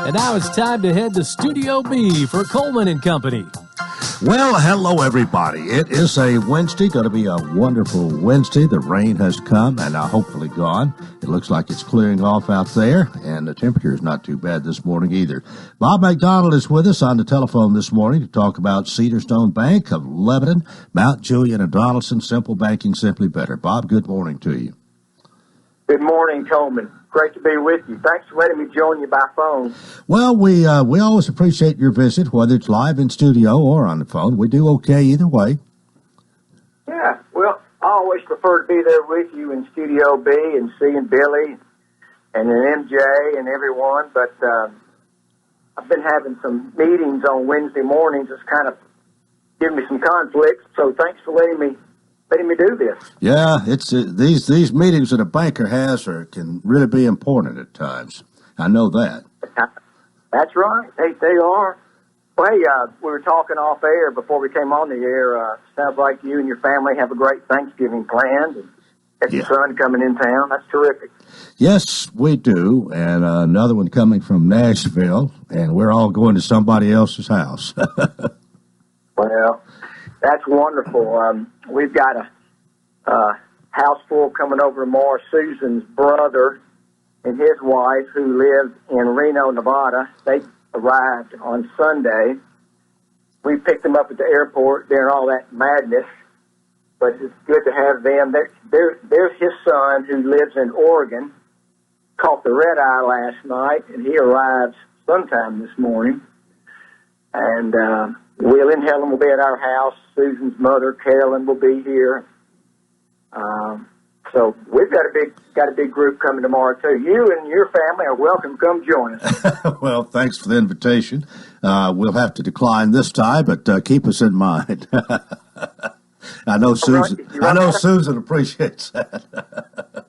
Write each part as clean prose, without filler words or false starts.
And now it's time to head to Studio B for Coleman and Company. Well, hello, everybody. It is a Wednesday, going to be a wonderful Wednesday. The rain has come and hopefully gone. It looks like it's clearing off out there, and the temperature is not too bad this morning either. Bob McDonald is with us on the telephone this morning to talk about Cedarstone Bank of Lebanon, Mount Juliet and Donaldson, Simple Banking, Simply Better. Bob, good morning to you. Good morning, Coleman. Great to be with you. Thanks for letting me join you by phone. Well, we always appreciate your visit, whether it's live in studio or on the phone. We do okay either way. Yeah, well, I always prefer to be there with you in Studio B and seeing Billy and then MJ and everyone, but I've been having some meetings on Wednesday mornings. It's kind of giving me some conflicts, so thanks for letting me do this. Yeah, it's these meetings that a banker has can really be important at times. I know that. That's right. They are. Well, hey, we were talking off air before we came on the air. Sounds like you and your family have a great Thanksgiving planned. And got your son coming in town. That's terrific. Yes, we do. And another one coming from Nashville. And we're all going to somebody else's house. Well, that's wonderful. We've got a house full coming over tomorrow. Susan's brother and his wife, who live in Reno, Nevada, they arrived on Sunday. We picked them up at the airport during all that madness, but it's good to have them. There's his son, who lives in Oregon, caught the red eye last night, and he arrives sometime this morning. And Will and Helen will be at our house. Susan's mother, Carolyn, will be here. So we've got a big group coming tomorrow too. You and your family are welcome. Come join us. Well, thanks for the invitation. We'll have to decline this time, but keep us in mind. I know Susan. I know Susan appreciates that.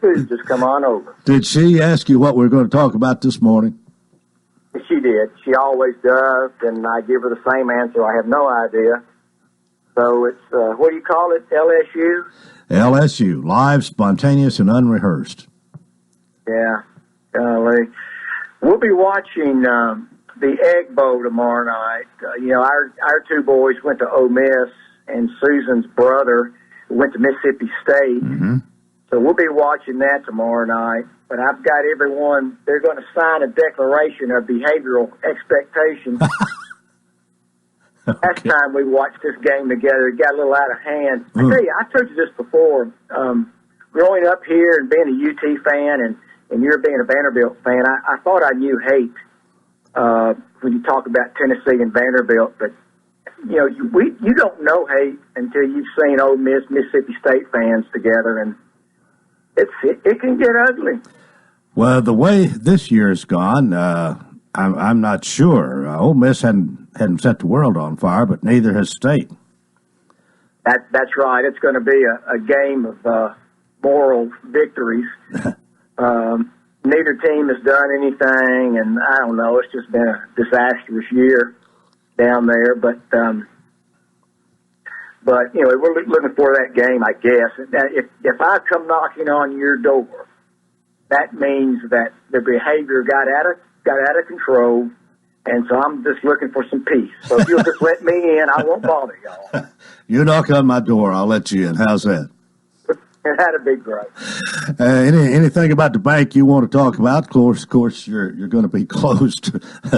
Food, just come on over. Did she ask you what we're going to talk about this morning? She did. She always does, and I give her the same answer. I have no idea. So it's, what do you call it, LSU? LSU, live, spontaneous, and unrehearsed. Yeah. Golly. We'll be watching the Egg Bowl tomorrow night. Our two boys went to Ole Miss, and Susan's brother went to Mississippi State. Mm-hmm. So we'll be watching that tomorrow night. But I've got everyone, they're going to sign a declaration of behavioral expectations. Okay. Last time we watched this game together, it got a little out of hand. I tell you, I told you this before. Growing up here and being a UT fan and you're being a Vanderbilt fan, I thought I knew hate when you talk about Tennessee and Vanderbilt. But, you don't know hate until you've seen Ole Miss, Mississippi State fans together, and it can get ugly. Well, the way this year's gone, I'm not sure. Ole Miss hadn't set the world on fire, but neither has State. That's right. It's going to be a game of moral victories. Neither team has done anything, and I don't know. It's just been a disastrous year down there. But we're looking for that game, I guess. If I come knocking on your door, that means that the behavior got out of control, and so I'm just looking for some peace. So if you'll just let me in, I won't bother y'all. You knock on my door, I'll let you in. How's that? That'd be great. Anything about the bank you want to talk about? Of course, you're going to be closed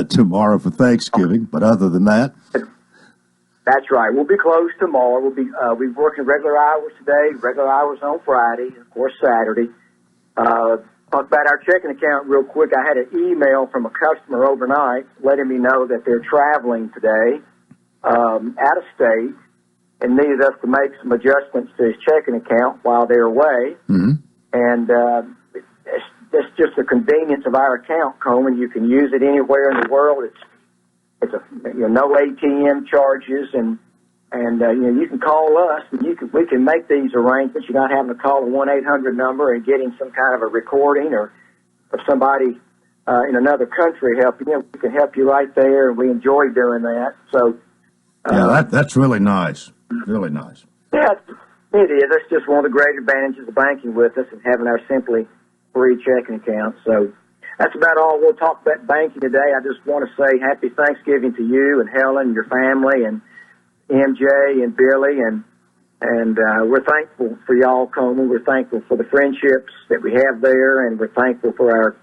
tomorrow for Thanksgiving, but other than that. That's right. We'll be closed tomorrow. We'll be working regular hours today, regular hours on Friday, of course Saturday. Talk about our checking account real quick. I had an email from a customer overnight letting me know that they're traveling today out of state and needed us to make some adjustments to his checking account while they're away. Mm-hmm. And it's just the convenience of our account, Coleman. You can use it anywhere in the world. It's no ATM charges, and you can call us, and we can make these arrangements. You're not having to call a 1-800 number and getting some kind of a recording or somebody in another country helping you. We can help you right there, and we enjoy doing that. So that's really nice. Really nice. Yeah, it is. That's just one of the great advantages of banking with us and having our Simply free checking account. So that's about all. We'll talk about banking today. I just want to say happy Thanksgiving to you and Helen, your family, and MJ and Billy, and we're thankful for y'all, Coleman. We're thankful for the friendships that we have there, and we're thankful for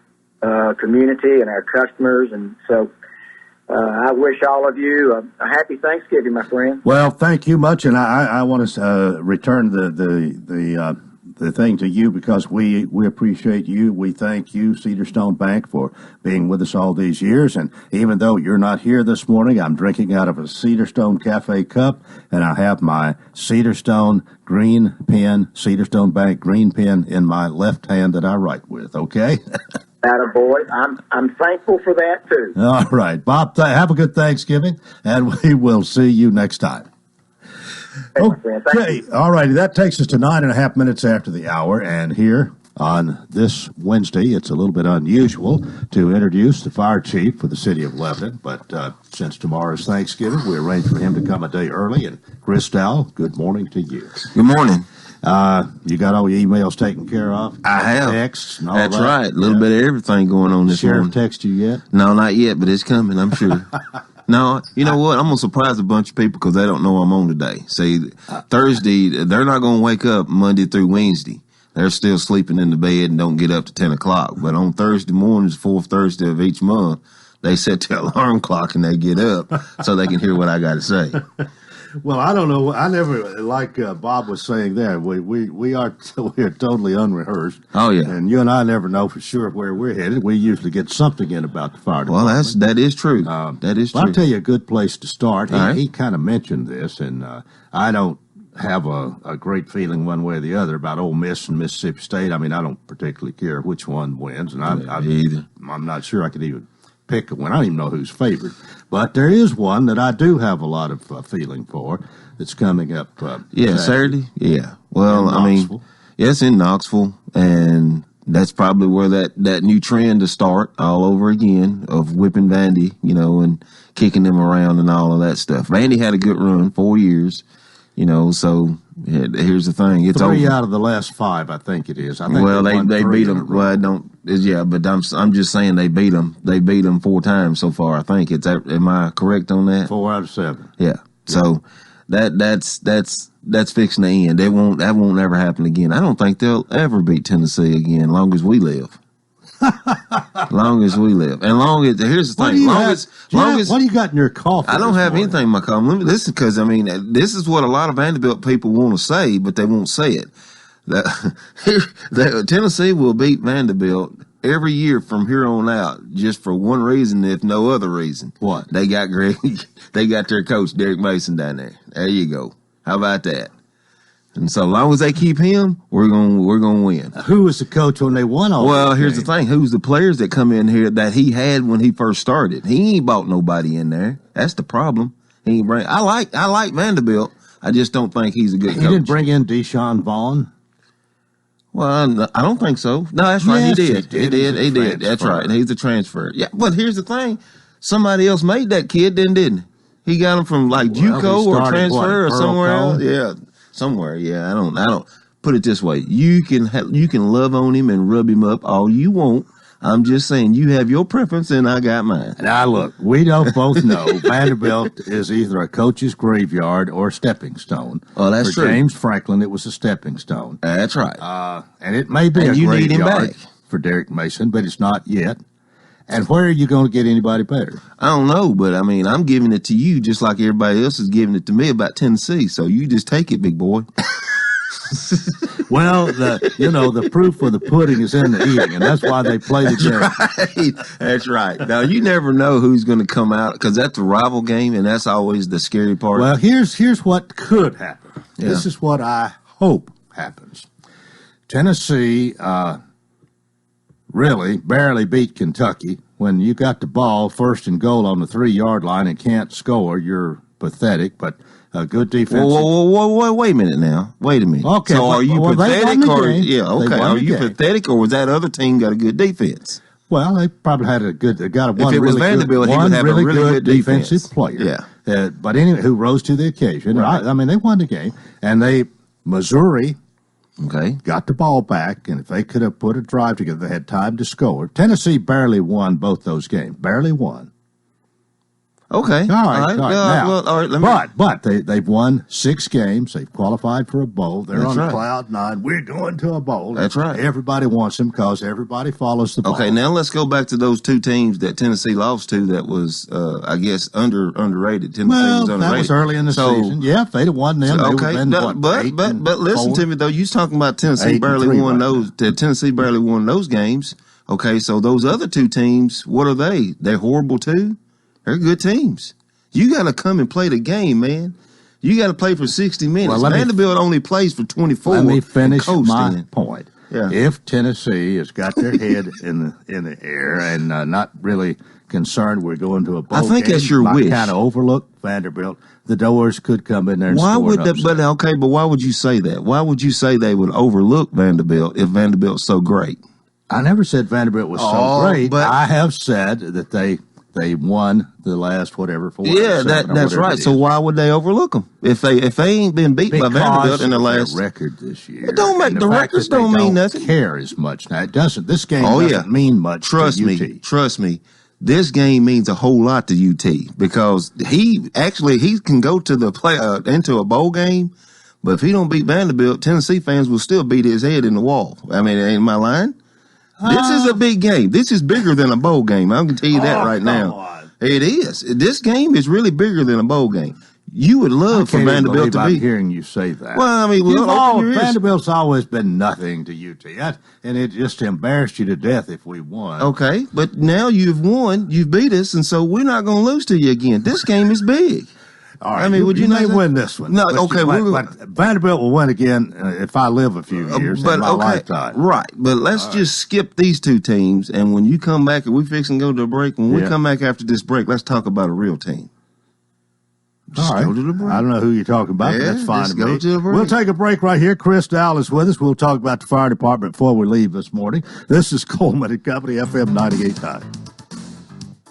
our community and our customers. And so I wish all of you a happy Thanksgiving, my friend. Well, thank you much, and I want to return the thing to you because we appreciate you. We thank you, Cedar Stone Bank, for being with us all these years. And even though you're not here this morning, I'm drinking out of a Cedar Stone Cafe cup, and I have my Cedar Stone green pen, Cedar Stone Bank green pen in my left hand that I write with. Okay. Attaboy. I'm thankful for that too. All right, Bob. Have a good Thanksgiving, and we will see you next time. Okay, all righty. That takes us to 9.5 minutes after the hour, and here on this Wednesday, it's a little bit unusual to introduce the fire chief for the city of Lebanon, but since tomorrow is Thanksgiving, we arranged for him to come a day early. And Chris Dowell, good morning to you. Good morning. You got all your emails taken care of? I have. Texts and all That's that? right. A little bit of everything going on this Sheriff morning. text you yet? No, not yet, but it's coming, I'm sure. No, you know what? I'm going to surprise a bunch of people because they don't know I'm on today. See, Thursday, they're not going to wake up Monday through Wednesday. They're still sleeping in the bed and don't get up to 10 o'clock. But on Thursday mornings, fourth Thursday of each month, they set their alarm clock and they get up so they can hear what I got to say. Well, I don't know. I never, like Bob was saying there, we are totally unrehearsed. Oh, yeah. And you and I never know for sure where we're headed. We usually get something in about the fire department. Well, that is true. That is true. I'll tell you a good place to start. Right. He kind of mentioned this, and I don't have a great feeling one way or the other about Ole Miss and Mississippi State. I mean, I don't particularly care which one wins, and I'm not sure I could even pick one. I don't even know who's favored. But there is one that I do have a lot of feeling for that's coming up. Saturday. Yeah. Well, I mean, it's in Knoxville, and that's probably where that new trend to start all over again of whipping Vandy, and kicking them around and all of that stuff. Vandy had a good run, 4 years, so here's the thing. It's 3 over. out of the last 5, I think it is. I think they beat them. Well, I don't. But I'm just saying they beat them. They beat them 4 times so far. I think am I correct on that? 4 out of 7. Yeah. So that's fixing to end. That won't ever happen again. I don't think they'll ever beat Tennessee again. Long as we live. Long as we live, and here's the thing. What do you got in your coffee? I don't have anything in my coffee. Let me listen, because this is what a lot of Vanderbilt people want to say, but they won't say it. That Tennessee will beat Vanderbilt every year from here on out, just for one reason, if no other reason. What? They got they got their coach Derek Mason down there. There you go. How about that? And so long as they keep him, we're gonna win. Who was the coach when they won all? Well, here's the thing: who's the players that come in here that he had when he first started? He ain't bought nobody in there. That's the problem. He ain't bring. I like Vanderbilt. I just don't think he's a good coach. He didn't bring in Deshaun Vaughn. Well, I don't think so. No, that's right. Yes, He did. That's right. He's a transfer. Yeah, but here's the thing: somebody else made that kid, didn't he? He got him from JUCO or transfer or somewhere else. Yeah. Somewhere, yeah. I don't put it this way. You can love on him and rub him up all you want. I'm just saying you have your preference and I got mine. Now look, we both know Vanderbilt is either a coach's graveyard or a stepping stone. Oh, that's true. For James Franklin, it was a stepping stone. That's right. And it may be a graveyard for Derek Mason, but it's not yet. And where are you going to get anybody better? I don't know, but I'm giving it to you just like everybody else is giving it to me about Tennessee. So you just take it, big boy. Well, the proof of the pudding is in the eating, and that's why they play the game. Right. That's right. Now, you never know who's going to come out, because that's a rival game, and that's always the scary part. Well, here's what could happen. Yeah. This is what I hope happens. Tennessee really barely beat Kentucky. When you got the ball first and goal on the 3-yard line and can't score, you're pathetic, but a good defense. Whoa, wait a minute now. Wait a minute. Okay. So are you pathetic or are you game. pathetic, or was that other team got a good defense? Well, they probably had If it was Vanderbilt, he would have a really good defensive player. Yeah. But anyway, who rose to the occasion. Right. They won the game, and Missouri Okay. got the ball back, and if they could have put a drive together, they had time to score. Tennessee barely won both those games. Barely won. Okay. All right. Now, well, all right. But they've won 6 games. They've qualified for a bowl. They're That's on right. cloud 9. We're going to a bowl. That's right. Everybody wants them because everybody follows the ball. Okay, now let's go back to those 2 teams that Tennessee lost to. That was, I guess, underrated. Tennessee was underrated. That was early in the season. Yeah, if they'd have won them, they would have been but listen to me though. You was talking about Tennessee barely won those. Tennessee barely won those games. Okay, so those other 2 teams, what are they? They're horrible too. They're good teams. You got to come and play the game, man. You got to play for 60 minutes. Vanderbilt only plays for 24. Let me finish my point. Yeah. If Tennessee has got their head in the air and not really concerned we're going to a bowl I think game, that's your wish. Kind of overlook Vanderbilt. The doors could come in there and why score would an upset. but why would you say that? Why would you say they would overlook Vanderbilt if Vanderbilt's so great? I never said Vanderbilt was so great. But I have said that they won the last 4. Yeah, that's right. So why would they overlook them if they ain't been beat by Vanderbilt in the last record this year? It don't make the records don't mean nothing. Care as much now. It doesn't. This game doesn't mean much. Trust to me. UT. Trust me. This game means a whole lot to UT because he can go to the into a bowl game, but if he don't beat Vanderbilt, Tennessee fans will still beat his head in the wall. I mean, ain't my line? This is a big game. This is bigger than a bowl game. I'm going to tell you that right now. On. It is. This game is really bigger than a bowl game. You would love for Vanderbilt to be. I'm hearing you say that. Well, I mean, Vanderbilt's always been nothing to UT, and it just embarrassed you to death if we won. Okay, but now you've won. You've beat us, and so we're not going to lose to you again. This game is big. All right, I mean, would you may not win this one? No, but okay. But Vanderbilt will win again if I live a few years in my lifetime. Right, but let's just skip these 2 teams, and when you come back, and we fix and go to a break, when we come back after this break, let's talk about a real team. Just all right. Go to the break. I don't know who you're talking about, but that's fine to me. To the break. We'll take a break right here. Chris Dowell is with us. We'll talk about the fire department before we leave this morning. This is Coleman and Company, FM 98.9.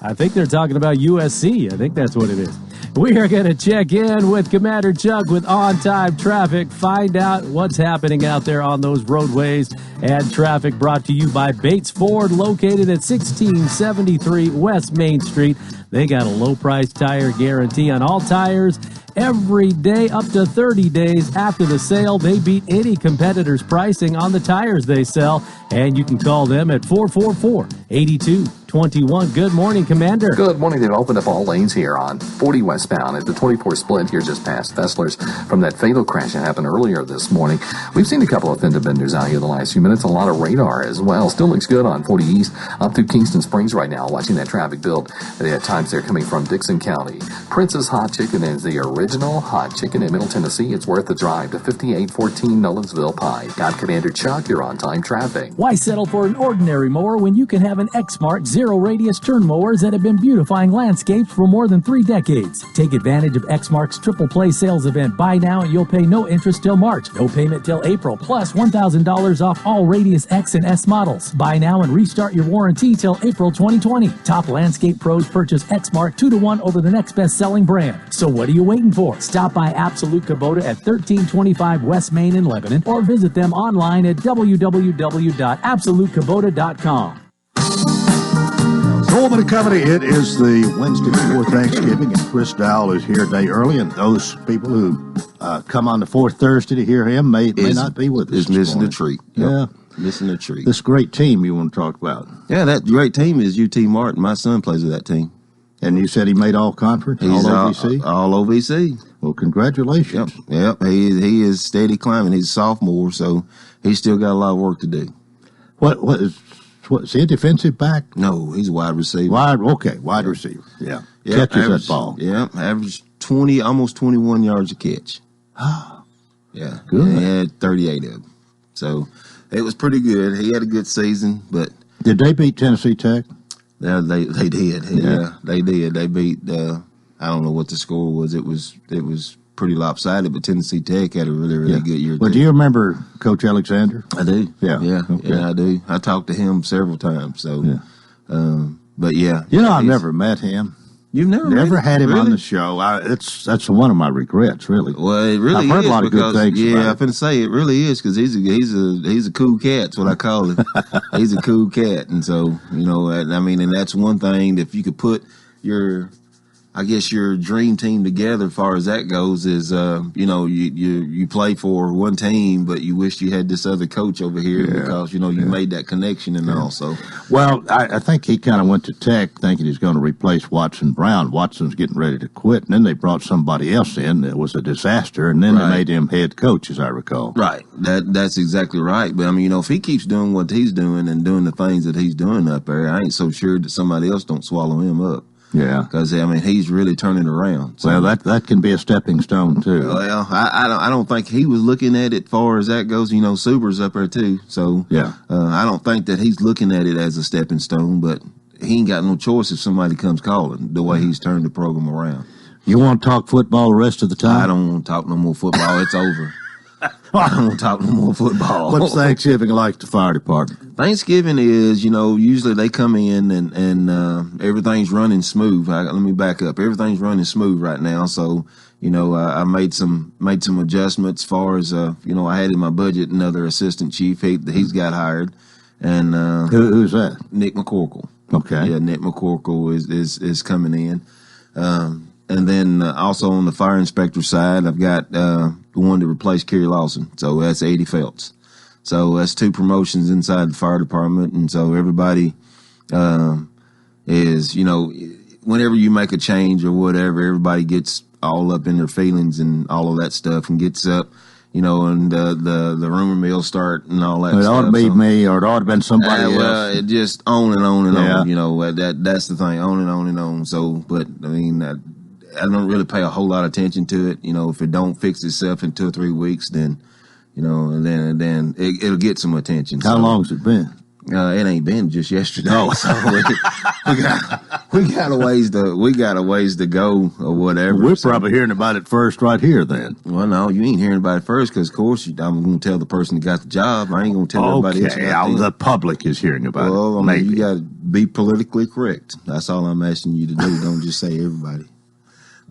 I think they're talking about USC. I think that's what it is. We are going to check in with Commander Chuck with on-time traffic, find out what's happening out there on those roadways, and traffic brought to you by Bates Ford, located at 1673 West Main Street. They got a low-price tire guarantee on all tires every day up to 30 days after the sale. They beat any competitor's pricing on the tires they sell, and you can call them at 444-8221. Good morning, Commander. Good morning. They've opened up all lanes here on 40 westbound at the 24 split here just past Fessler's from that fatal crash that happened earlier this morning. We've seen a couple of fender benders out here the last few minutes, a lot of radar as well. Still looks good on 40 East up through Kingston Springs right now, watching that traffic build. They had times there coming from Dixon County. Princess Hot Chicken is the original hot chicken in Middle Tennessee. It's worth the drive to 5814 Nolensville Pike. I'm Commander Chuck. You're on time traffic. Why settle for an ordinary mower when you can have an Exmark zero-radius turn mowers that have been beautifying landscapes for more than 3 decades? Take advantage of Exmark's Triple Play sales event. Buy now and you'll pay no interest till March, no payment till April, plus $1,000 off all Radius X and S models. Buy now and restart your warranty till April 2020. Top landscape pros purchase Exmark 2-to-1 over the next best-selling brand. So what are you waiting for? Stop by Absolute Kubota at 1325 West Main in Lebanon or visit them online at www.absolutekubota.com. Coleman and Company, it is the Wednesday before Thanksgiving, and Chris Dowell is here a day early, and those people who come on the fourth Thursday to hear him may not be with us. Is missing the treat. Yeah. Missing the treat. This great team you want to talk about. Yeah, that great team is UT Martin. My son plays with that team. And you said he made all conference, He's all OVC? All OVC. Well, congratulations. Yep. He is steady climbing. He's a sophomore, so he's still got a lot of work to do. Is he a defensive back? No, he's a wide receiver. Wide receiver. Yeah. Catches that ball. Yeah, average 20, almost 21 yards a catch. Yeah. Good. He had 38 of them. So it was pretty good. He had a good season, but. Did they beat Tennessee Tech? Yeah, they did. Yeah, they did. They beat, I don't know what the score was. It was pretty lopsided, but Tennessee Tech had a really good year. Well, do you remember Coach Alexander? I do. Yeah. Okay. Yeah, I do. I talked to him several times. So, but yeah. I've never met him. You've never had him on really? the show. That's one of my regrets, really. Well, it really I've heard is a lot of good things. Yeah, I'm finna say it really is because he's a cool cat. That's what I call him. He's a cool cat, and so and that's one thing. If you could put your dream team together, as far as that goes, is you play for one team, but you wish you had this other coach over here because you made that connection and all. So, well, I think he kind of went to Tech thinking he's going to replace Watson Brown. Watson's getting ready to quit, and then they brought somebody else in that was a disaster, and then they made him head coach, as I recall. Right, that's exactly right. But if he keeps doing what he's doing and doing the things that he's doing up there, I ain't so sure that somebody else don't swallow him up. Yeah, because he's really turning around. So, well, that can be a stepping stone too. Well, I don't think he was looking at it far as that goes. Suber's up there too, so yeah, I don't think that he's looking at it as a stepping stone. But he ain't got no choice if somebody comes calling. The way he's turned the program around. You want to talk football the rest of the time? I don't want to talk no more football. It's over. I don't want to talk no more football. What's Thanksgiving like at the fire department? Thanksgiving is, usually they come in and everything's running smooth. Let me back up. Everything's running smooth right now. So, I made some adjustments as far as, I had in my budget another assistant chief. He's got hired. And who's that? Nick McCorkle. Okay. Yeah, Nick McCorkle is coming in. And then also on the fire inspector side, I've got the one to replace Kerry Lawson. So that's Eddie Phelps. So that's 2 promotions inside the fire department. And so everybody is, whenever you make a change or whatever, everybody gets all up in their feelings and all of that stuff and gets up, and the rumor mills start and all that stuff. It ought to be me or it ought to have been somebody else. Well, it just on and on and on. That's the thing, on and on and on. So, but I don't really pay a whole lot of attention to it. If it don't fix itself in 2 or 3 weeks, then, and then it'll get some attention. How long has it been? It ain't been just yesterday. So we got a ways to go or whatever. We're probably hearing about it first right here then. Well, no, you ain't hearing about it first because, of course, I'm going to tell the person that got the job. I ain't going to tell everybody else. Okay, the public is hearing about it. Well, you got to be politically correct. That's all I'm asking you to do. Don't just say everybody.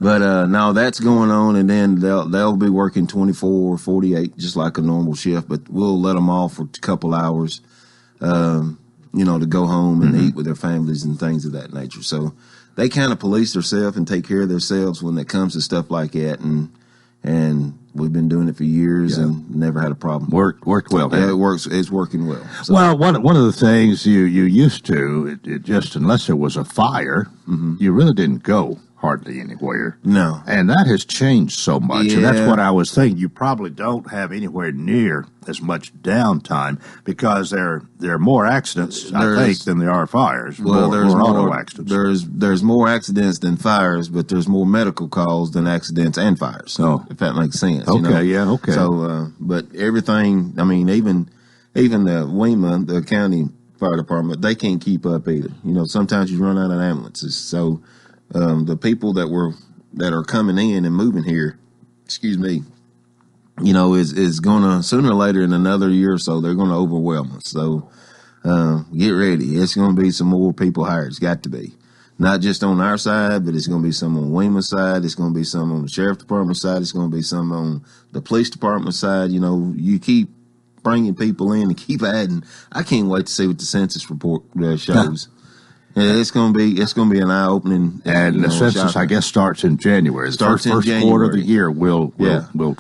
But now that's going on, and then they'll be working 24 or 48, just like a normal shift. But we'll let them off for a couple hours, to go home and eat with their families and things of that nature. So they kind of police themselves and take care of themselves when it comes to stuff like that. And we've been doing it for years and never had a problem. Worked well. Yeah, it works. It's working well. So. Well, one of the things you used to, it just unless there was a fire, you really didn't go hardly anywhere. No. And that has changed so much. And that's what I was thinking. You probably don't have anywhere near as much downtime because there are more accidents, I think, than there are fires. Well, there's more auto accidents. There's more accidents than fires, but there's more medical calls than accidents and fires. Oh. If that makes sense. Okay, okay. So, but everything, even the WEMA, the county fire department, they can't keep up either. Sometimes you run out of ambulances. So, the people that are coming in and moving here, is gonna sooner or later in another year or so, they're gonna overwhelm us. So, get ready. It's gonna be some more people hired. It's got to be. Not just on our side, but it's gonna be some on WEMA's side. It's gonna be some on the sheriff department side. It's gonna be some on the police department side. You keep bringing people in and keep adding. I can't wait to see what the census report shows. Yeah, it's gonna be an eye opening. And the census, I guess, starts in January. The first quarter of the year, we'll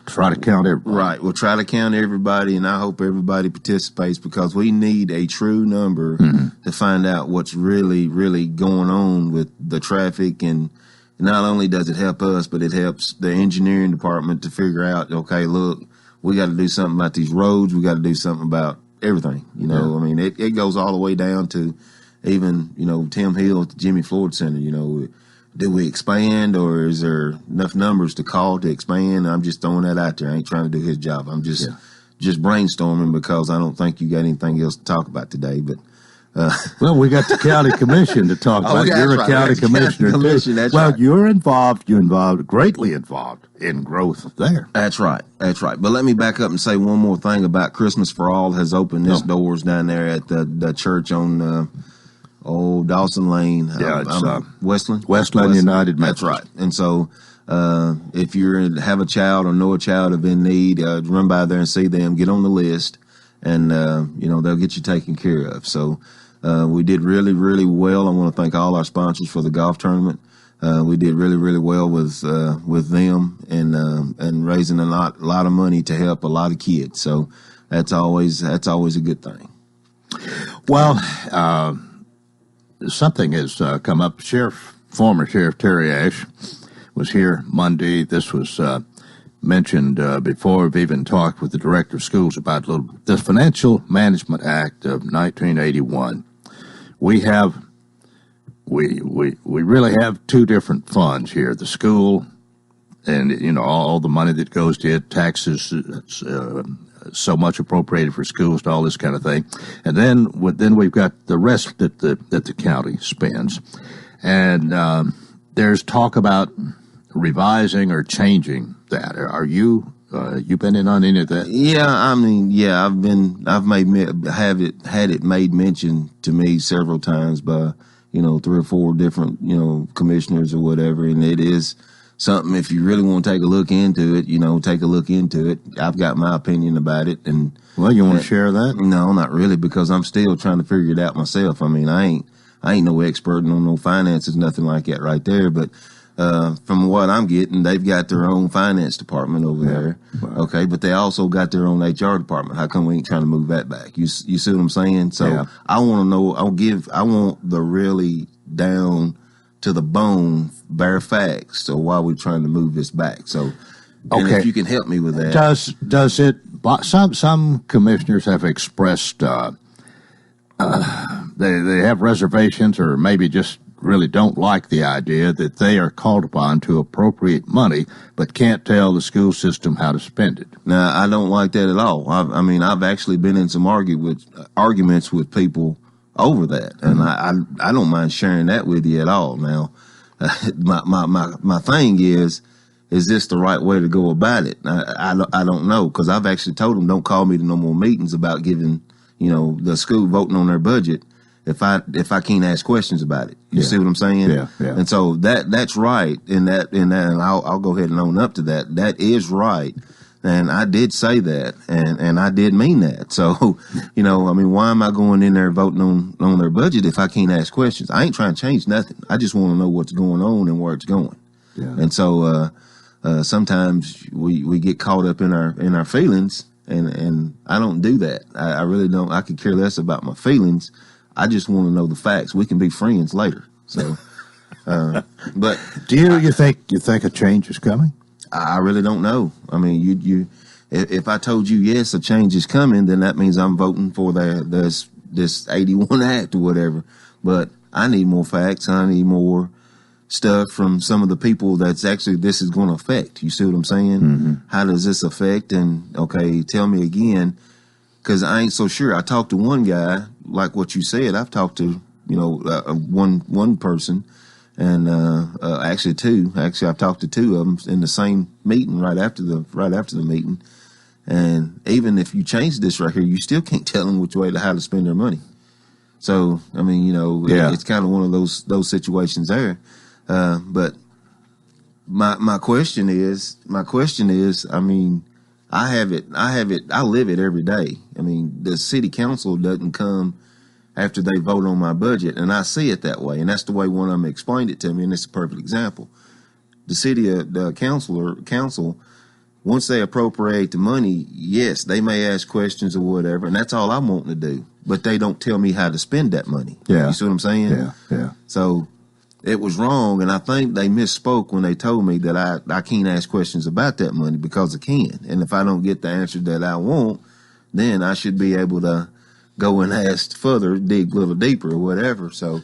try to count everybody. Right, we'll try to count everybody, and I hope everybody participates because we need a true number to find out what's really, really going on with the traffic. And not only does it help us, but it helps the engineering department to figure out, okay, look, we got to do something about these roads. We got to do something about everything. It goes all the way down to even, Tim Hill at the Jimmy Floyd Center, do we expand or is there enough numbers to call to expand? I'm just throwing that out there. I ain't trying to do his job. I'm just brainstorming because I don't think you got anything else to talk about today. But well, we got the county commission to talk about. You're a county commissioner too. Well, you're involved. Greatly involved in growth there. That's right. But let me back up and say one more thing about Christmas for All has opened its doors down there at the church on Dawson Lane. Yeah, it's Westland. Westland United That's Methodist. right. And so if you have a child or know a child of in need, run by there and see them. Get on the list, and they'll get you taken care of. So we did really, really well. I want to thank all our sponsors for the golf tournament. We did really, really well with them and raising a lot of money to help a lot of kids. So that's always a good thing. Well, something has come up. Former Sheriff Terry Ash was here Monday. This was mentioned before. We've even talked with the director of schools about the Financial Management Act of 1981. We really have two different funds here: the school, and all the money that goes to it, taxes, so much appropriated for schools, and all this kind of thing, and then we've got the rest that the county spends, and there's talk about revising or changing that. Are you been in on any of that? Yeah, I've had it made mention to me several times by 3 or 4 different commissioners or whatever, and it is something. If you really want to take a look into it, take a look into it. I've got my opinion about it, and you want to share that? No, not really, because I'm still trying to figure it out myself. I mean, I ain't no expert on no finances, nothing like that right there, but. From what I'm getting, they've got their own finance department over there. Wow. Okay, but they also got their own HR department. How come we ain't trying to move that back? You see what I'm saying? So I want to know. I want the really down to the bone bare facts. So why are we trying to move this back? So, if you can help me with that. Does it? Some commissioners have expressed they have reservations, or maybe just really don't like the idea that they are called upon to appropriate money but can't tell the school system how to spend it. Now, I don't like that at all. I've actually been in some arguments with people over that, and I don't mind sharing that with you at all. Now, my thing is this the right way to go about it? I don't know, because I've actually told them don't call me to no more meetings about giving the school voting on their budget if I can't ask questions about it. You see what I'm saying? Yeah. And so that's right. And I'll go ahead and own up to that. That is right. And I did say that, and I did mean that. So, why am I going in there voting on their budget if I can't ask questions? I ain't trying to change nothing. I just want to know what's going on and where it's going. Yeah. And so, sometimes we get caught up in our feelings, and I don't do that. I really don't. I could care less about my feelings. I just want to know the facts. We can be friends later. So, but do you think a change is coming? I really don't know. I mean, if I told you yes, a change is coming, then that means I'm voting for this 81 Act or whatever. But I need more facts. I need more stuff from some of the people that's actually this is going to affect. You see what I'm saying? Mm-hmm. How does this affect? And tell me again. Because I ain't so sure. I talked to one guy, like what you said. I've talked to, one person, and actually two. Actually, I've talked to 2 of them in the same meeting right after the meeting. And even if you change this right here, you still can't tell them which way how to spend their money. So it's kind of one of those situations there. But my question is. I live it every day. I mean, the city council doesn't come after they vote on my budget, and I see it that way. And that's the way one of them explained it to me, and it's a perfect example. The council, once they appropriate the money, yes, they may ask questions or whatever, and that's all I'm wanting to do. But they don't tell me how to spend that money. Yeah. You see what I'm saying? Yeah. So it was wrong, and I think they misspoke when they told me that I can't ask questions about that money, because I can. And if I don't get the answer that I want, then I should be able to go and ask further, dig a little deeper or whatever. So,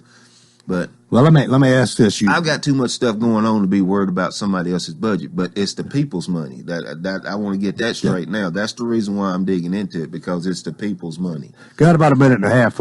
but let me ask this: I've got too much stuff going on to be worried about somebody else's budget, but it's the people's money that I want to get that straight now. That's the reason why I'm digging into it, because it's the people's money. Got about a minute and a half.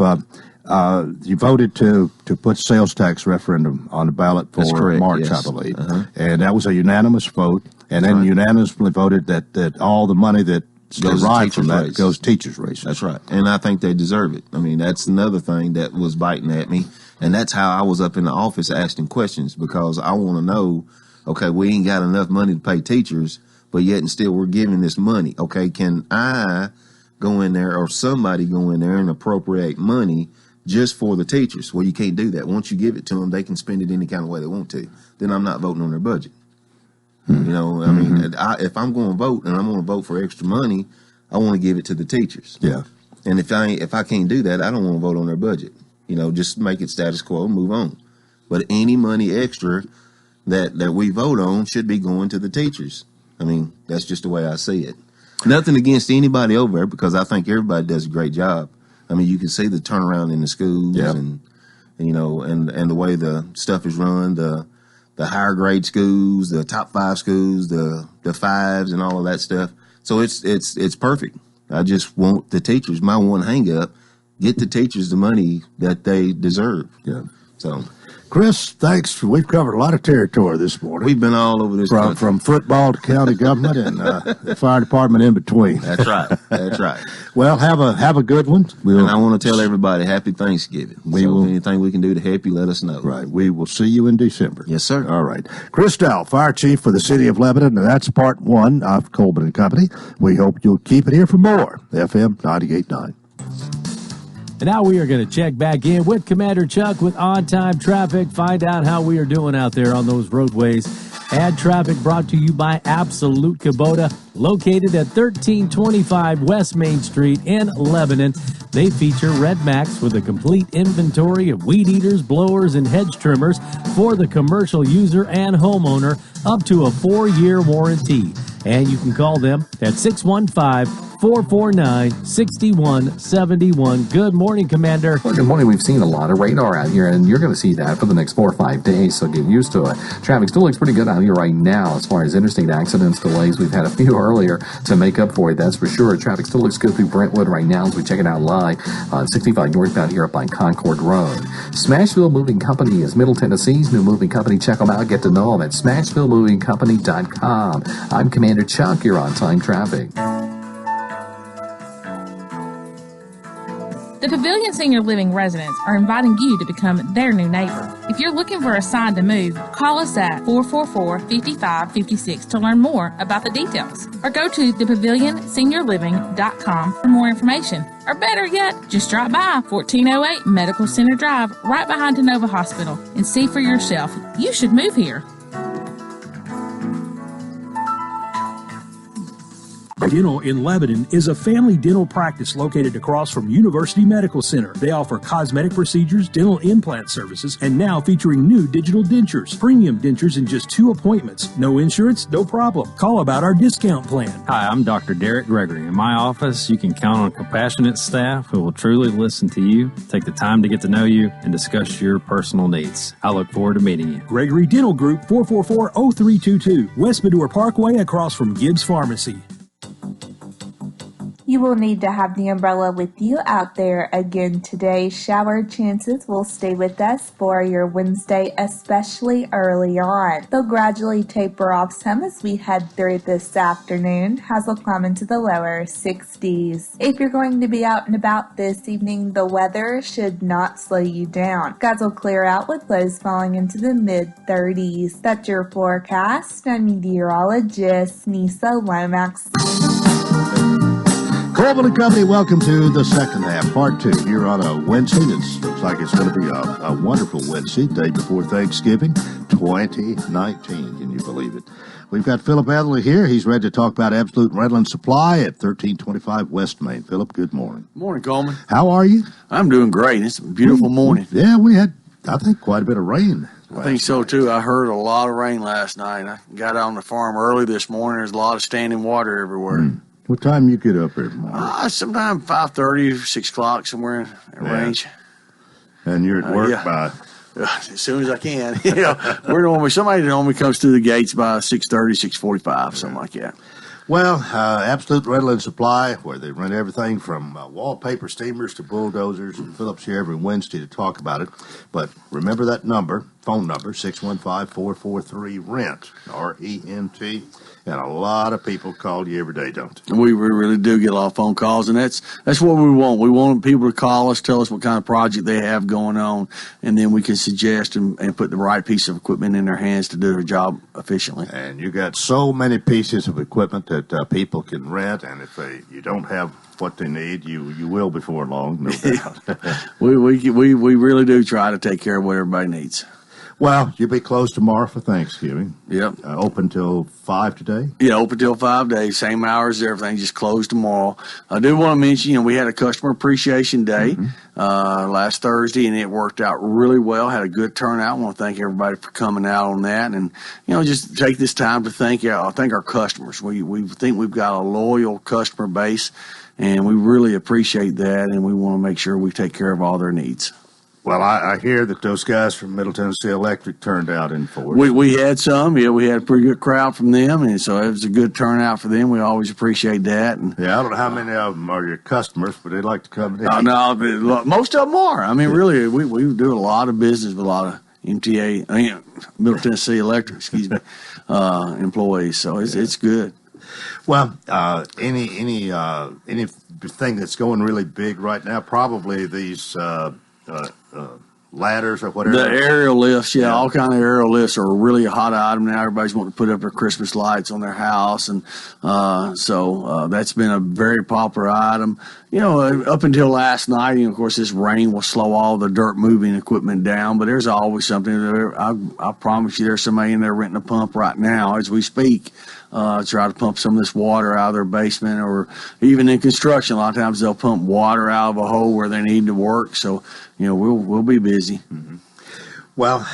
You voted to put sales tax referendum on the ballot for correct, March, yes. I believe. Uh-huh. And that was a unanimous vote. And then unanimously voted that all the money that derived from that goes teachers' races. That's right. And I think they deserve it. I mean, that's another thing that was biting at me. And that's how I was up in the office asking questions, because I want to know, okay, we ain't got enough money to pay teachers, but yet and still we're giving this money. Okay, can I go in there, or somebody go in there and appropriate money just for the teachers? Well, you can't do that. Once you give it to them, they can spend it any kind of way they want to. Then I'm not voting on their budget. You know, I mean, if I'm going to vote and I'm going to vote for extra money, I want to give it to the teachers. Yeah. And if I can't do that, I don't want to vote on their budget. You know, just make it status quo and move on. But any money extra that we vote on should be going to the teachers. I mean, that's just the way I see it. Nothing against anybody over there, because I think everybody does a great job. I mean, you can see the turnaround in the schools and you know, and the way the stuff is run, the higher grade schools, the top 5 schools, the 5s and all of that stuff. So it's perfect. I just want the teachers, my one hang up, get the teachers the money that they deserve. Yeah. So, Chris, thanks. We've covered a lot of territory this morning. We've been all over this country. From football to county government and the fire department in between. That's right. That's right. Well, have a good one. And I want to tell everybody Happy Thanksgiving. If anything we can do to help you, let us know. Right. We will see you in December. Yes, sir. All right. Chris Dowell, Fire Chief for the City of Lebanon, and that's part 1 of Coleman and Company. We hope you'll keep it here for more. FM 98.9. And now we are going to check back in with Commander Chuck with On-Time Traffic, find out how we are doing out there on those roadways. Add traffic brought to you by Absolute Kubota, located at 1325 West Main Street in Lebanon. They feature Red Max with a complete inventory of weed eaters, blowers, and hedge trimmers for the commercial user and homeowner, up to a 4-year warranty. And you can call them at 615-449-6171. Good morning, Commander. Well, good morning. We've seen a lot of radar out here, and you're going to see that for the next 4 or 5 days, so get used to it. Traffic still looks pretty good out here right now as far as interstate accidents, delays. We've had a few earlier to make up for it, that's for sure. Traffic still looks good through Brentwood right now as we check it out live on 65 northbound here up by Concord Road. Smashville Moving Company is Middle Tennessee's new moving company. Check them out. Get to know them at smashvillemovingcompany.com. I'm Commander Chuck. You're on time traffic. The Pavilion Senior Living residents are inviting you to become their new neighbor. If you're looking for a sign to move, call us at 444-5556 to learn more about the details. Or go to thepavilionseniorliving.com for more information. Or better yet, just drop by 1408 Medical Center Drive right behind Tenova Hospital and see for yourself. You should move here. Dental in Lebanon is a family dental practice located across from University Medical Center. They offer cosmetic procedures, dental implant services, and now featuring new digital dentures. Premium dentures in just 2 appointments. No insurance, no problem. Call about our discount plan. Hi, I'm Dr. Derek Gregory. In my office, you can count on compassionate staff who will truly listen to you, take the time to get to know you, and discuss your personal needs. I look forward to meeting you. Gregory Dental Group, 444-0322, West Medora Parkway across from Gibbs Pharmacy. You will need to have the umbrella with you out there again today. Shower chances will stay with us for your Wednesday, especially early on. They'll gradually taper off some as we head through this afternoon. Highs will climb into the lower 60s. If you're going to be out and about this evening, the weather should not slow you down. Skies will clear out with lows falling into the mid-30s. That's your forecast. I'm meteorologist Nisa Lomax. Coleman and Company, welcome to the second half, part 2, here on a Wednesday. It looks like it's going to be a wonderful Wednesday, day before Thanksgiving, 2019. Can you believe it? We've got Philip Adley here. He's ready to talk about Absolute Rental and Supply at 1325 West Main. Philip, good morning. Morning, Coleman. How are you? I'm doing great. It's a beautiful morning. Yeah, we had, I think, quite a bit of rain. I think so, too. I heard a lot of rain last night. I got out on the farm early this morning. There's a lot of standing water everywhere. What time you get up every morning? Sometime 5:30, 6 o'clock, somewhere in that range. And you're at work by? As soon as I can. Somebody normally comes through the gates by 6:30, 6:45, something like that. Well, Absolute Rental and Supply, where they rent everything from wallpaper steamers to bulldozers, and Philip's here every Wednesday to talk about it. But remember that number, phone number, 615-443-RENT, R-E-N-T. And a lot of people call you every day, don't they? We really do get a lot of phone calls, and that's what we want. We want people to call us, tell us what kind of project they have going on, and then we can suggest and put the right piece of equipment in their hands to do their job efficiently. And you got so many pieces of equipment that people can rent, and if you don't have what they need, you will before long, no doubt. We really do try to take care of what everybody needs. Well, you'll be closed tomorrow for Thanksgiving. Yep. Open till 5 today? Yeah, open till 5 days, same hours, everything, just closed tomorrow. I do want to mention, we had a Customer Appreciation Day last Thursday, and it worked out really well, had a good turnout. I want to thank everybody for coming out on that, and, just take this time to thank our customers. We think we've got a loyal customer base, and we really appreciate that, and we want to make sure we take care of all their needs. Well, I hear that those guys from Middle Tennessee Electric turned out in force. We had some, we had a pretty good crowd from them, and so it was a good turnout for them. We always appreciate that. And I don't know how many of them are your customers, but they'd like to come in. No, most of them are. I mean, really, we do a lot of business with a lot of Middle Tennessee Electric, employees. So it's good. Well, anything that's going really big right now, probably these ladders or whatever. The aerial lifts, all kind of aerial lifts are really a hot item now. Everybody's wanting to put up their Christmas lights on their house, and so that's been a very popular item. Up until last night, of course, this rain will slow all the dirt moving equipment down, but there's always something. I promise you, there's somebody in there renting a pump right now as we speak. Try to pump some of this water out of their basement, or even in construction, a lot of times they'll pump water out of a hole where they need to work. So, we'll be busy. Mm-hmm. Well,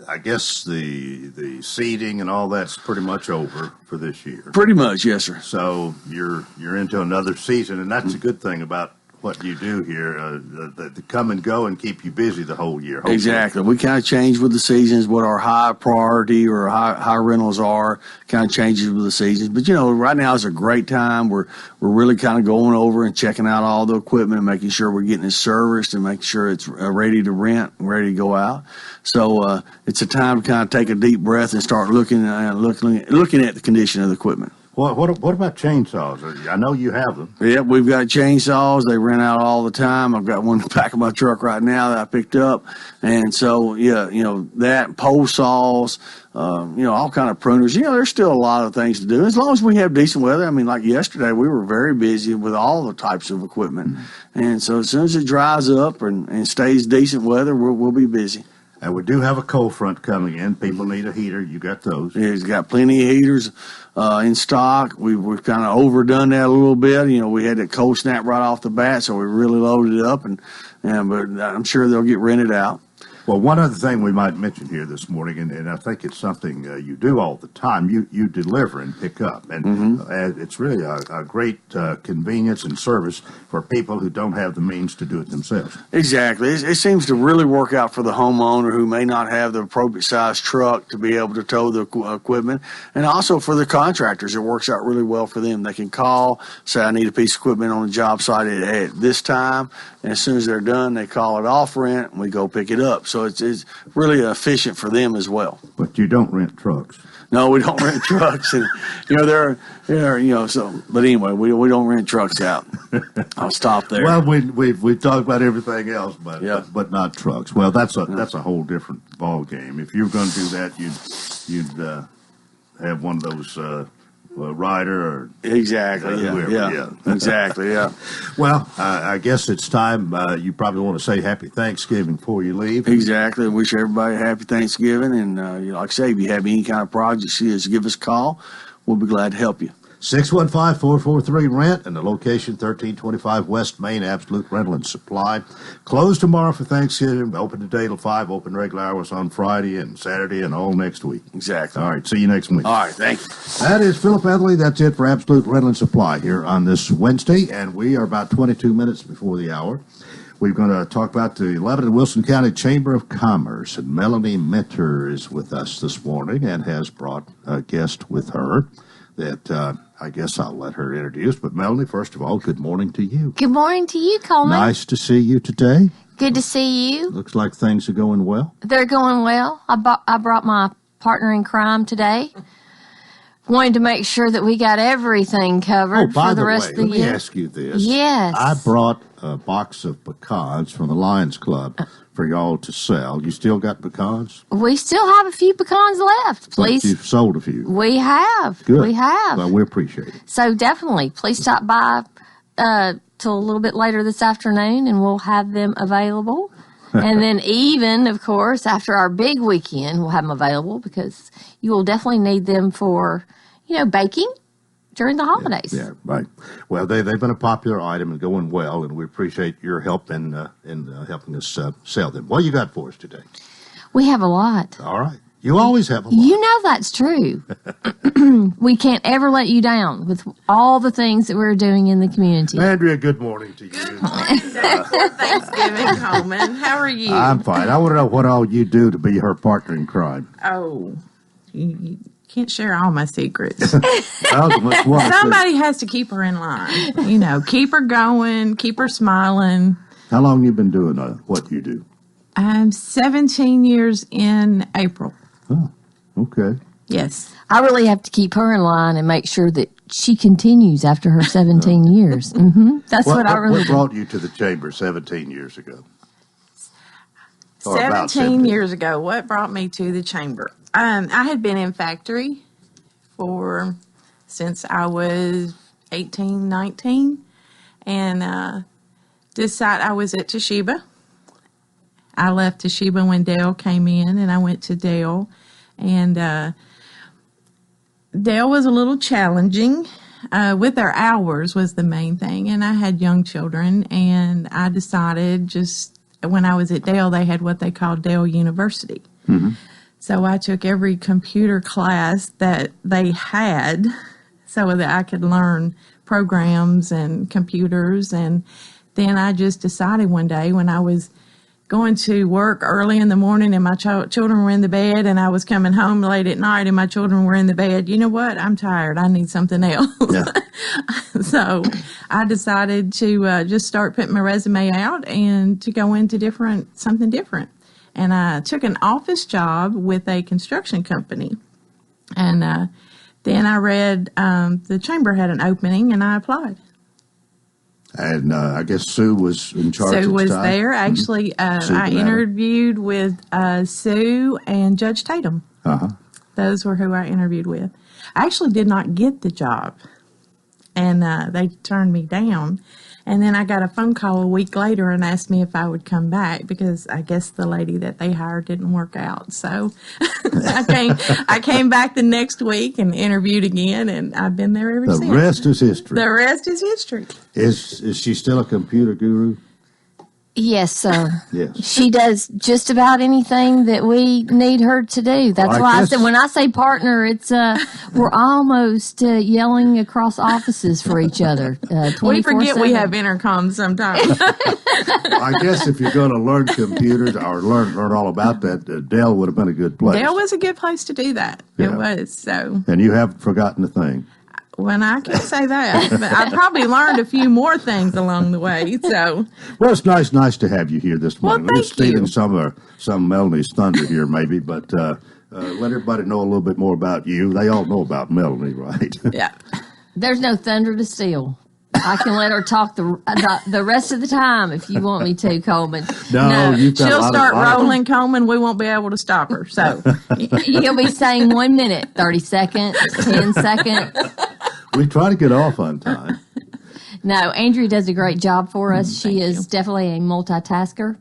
I guess the seeding and all that's pretty much over for this year. Pretty much, yes, sir. So you're into another season, and that's a good thing about what you do here, the come and go and keep you busy the whole year. Hopefully. Exactly. We kind of change with the seasons, what our high priority or high rentals are, kind of changes with the seasons. But, right now is a great time. We're really kind of going over and checking out all the equipment, making sure we're getting it serviced and making sure it's ready to rent and ready to go out. So it's a time to kind of take a deep breath and start looking at the condition of the equipment. What about chainsaws? I know you have them. Yep, we've got chainsaws. They rent out all the time. I've got one in the back of my truck right now that I picked up. And so, that, pole saws, all kind of pruners. There's still a lot of things to do. As long as we have decent weather. I mean, like yesterday, we were very busy with all the types of equipment. Mm-hmm. And so as soon as it dries up and stays decent weather, we'll be busy. And we do have a cold front coming in. People need a heater. You got those. Yeah, he's got plenty of heaters in stock. We've kind of overdone that a little bit. We had that cold snap right off the bat, so we really loaded it up, but I'm sure they'll get rented out. Well, one other thing we might mention here this morning, and I think it's something you do all the time, you deliver and pick up. And it's really a great convenience and service for people who don't have the means to do it themselves. Exactly. It seems to really work out for the homeowner who may not have the appropriate size truck to be able to tow the equipment. And also for the contractors, it works out really well for them. They can call, say, I need a piece of equipment on the job site at this time. And as soon as they're done, they call it off rent, and we go pick it up. So it's really efficient for them as well. But you don't rent trucks. No, we don't rent trucks, and so. But anyway, we don't rent trucks out. I'll stop there. Well, we've talked about everything else, but not trucks. Well, that's a whole different ball game. If you're going to do that, you'd have one of those. Rider or exactly, exactly, yeah. Well, I guess it's time. You probably want to say Happy Thanksgiving before you leave. Exactly. Wish everybody a Happy Thanksgiving, and like I say, if you have any kind of projects, just give us a call. We'll be glad to help you. 615-443-RENT, and the location 1325 West Main, Absolute Rental and Supply. Closed tomorrow for Thanksgiving, open today till 5, open regular hours on Friday and Saturday and all next week. Exactly. All right, see you next week. All right, thank you. That is Philip Etherly. That's it for Absolute Rental and Supply here on this Wednesday, and we are about 22 minutes before the hour. We're going to talk about the Lebanon Wilson County Chamber of Commerce, and Melanie Minter is with us this morning and has brought a guest with her. that I guess I'll let her introduce. But Melanie, first of all, good morning to you. Good morning to you, Coleman. Nice to see you today. Good to see you. Looks like things are going well. They're going well. I brought my partner in crime today. Wanted to make sure that we got everything covered for the rest of the year. Let me ask you this. Yes. I brought a box of pecans from the Lions Club for y'all to sell. You still got pecans? We still have a few pecans left. Please. But you've sold a few. We have. Good. We have. Well, we appreciate it. So definitely, please stop by till a little bit later this afternoon, and we'll have them available. And then even, of course, after our big weekend, we'll have them available because you will definitely need them for, baking during the holidays. Yeah, right. Well, they've been a popular item and going well, and we appreciate your help in helping us sell them. What you got for us today? We have a lot. All right. You always have a lot. You know that's true. We can't ever let you down with all the things that we're doing in the community. Andrea, good morning to you. Good morning, Dad. For Thanksgiving, Coleman. How are you? I'm fine. I want to know what all you do to be her partner in crime. Oh, you can't share all my secrets. Somebody has to keep her in line. Keep her going, keep her smiling. How long you been doing what you do? I'm 17 years in April. Oh, okay. Yes. I really have to keep her in line and make sure that she continues after her 17 years. That's what I really do. What brought you to the chamber 17 years ago? 17 years ago, what brought me to the chamber? I had been in factory since I was 18, 19, and I was at Toshiba. I left Toshiba when Dale came in, and I went to Dale, and Dale was a little challenging with their hours was the main thing, and I had young children, and I decided when I was at Dale, they had what they called Dale University. Mm-hmm. So I took every computer class that they had so that I could learn programs and computers, and then I just decided one day when I was going to work early in the morning and my children were in the bed, and I was coming home late at night and my children were in the bed. You know what? I'm tired. I need something else. Yeah. So I decided to just start putting my resume out and to go into something different. And I took an office job with a construction company. And then I read the chamber had an opening, and I applied. And I guess Sue was in charge at the time. Sue was there. Actually, I interviewed with Sue and Judge Tatum. Uh-huh. Those were who I interviewed with. I actually did not get the job, and they turned me down. And then I got a phone call a week later and asked me if I would come back because I guess the lady that they hired didn't work out. So I came back the next week and interviewed again, and I've been there ever since. The rest is history. The rest is history. Is she still a computer guru? Yes, sir. Yes. She does just about anything that we need her to do. That's why I said, when I say partner, it's we're almost yelling across offices for each other. We forget we have intercoms sometimes. I guess if you're going to learn computers or learn all about that, Dell would have been a good place. Dell was a good place to do that. Yeah. It was. So. And you haven't forgotten a thing. Well, I can't say that, but I probably learned a few more things along the way. So, well, it's nice to have you here this morning. Well, We're stealing some Melanie's thunder here, maybe, but let everybody know a little bit more about you. They all know about Melanie, right? Yeah. There's no thunder to steal. I can let her talk the rest of the time if you want me to, Coleman. No, she'll start rolling, Coleman. We won't be able to stop her. So you'll be saying 1 minute, 30 seconds, 10 seconds. We try to get off on time. No, Andrea does a great job for us. She is definitely a multitasker,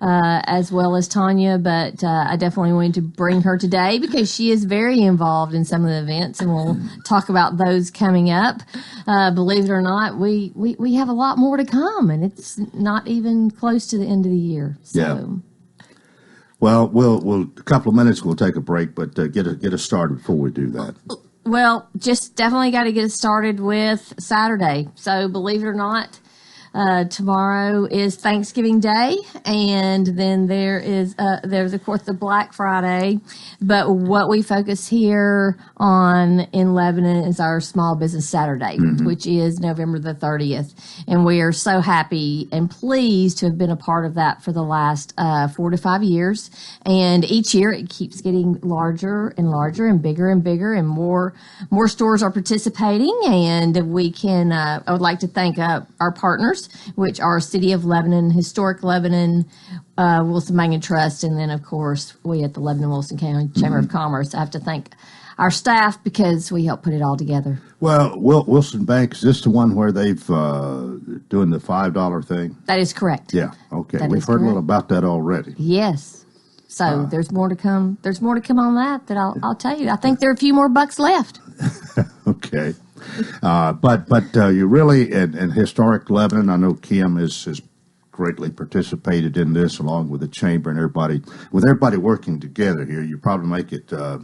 as well as Tanya, but I definitely wanted to bring her today because she is very involved in some of the events, and we'll talk about those coming up. Believe it or not, we have a lot more to come, and it's not even close to the end of the year. So. Yeah. Well, we'll a couple of minutes. We'll take a break, but get us started before we do that. Well, just definitely got to get it started with Saturday. So believe it or not, Tomorrow is Thanksgiving Day, and then there's of course the Black Friday. But what we focus here on in Lebanon is our Small Business Saturday, which is November the 30th, and we are so happy and pleased to have been a part of that for the last 4 to 5 years. And each year it keeps getting larger and larger and bigger, and more stores are participating. And we can I would like to thank our partners, which are City of Lebanon, Historic Lebanon, Wilson Bank and Trust, and then of course we at the Lebanon Wilson County Chamber of Commerce. I have to thank our staff because we help put it all together. Well, Wilson Bank, is this the one where they've doing the $5 thing? That is correct. Yeah. Okay. That We've is heard a correct. little about that already. Yes. So there's more to come. There's more to come on that I'll tell you. I think there are a few more bucks left. Okay. But you really, in Historic Lebanon, I know Kim has greatly participated in this along with the chamber and everybody. With everybody working together here, you probably make it a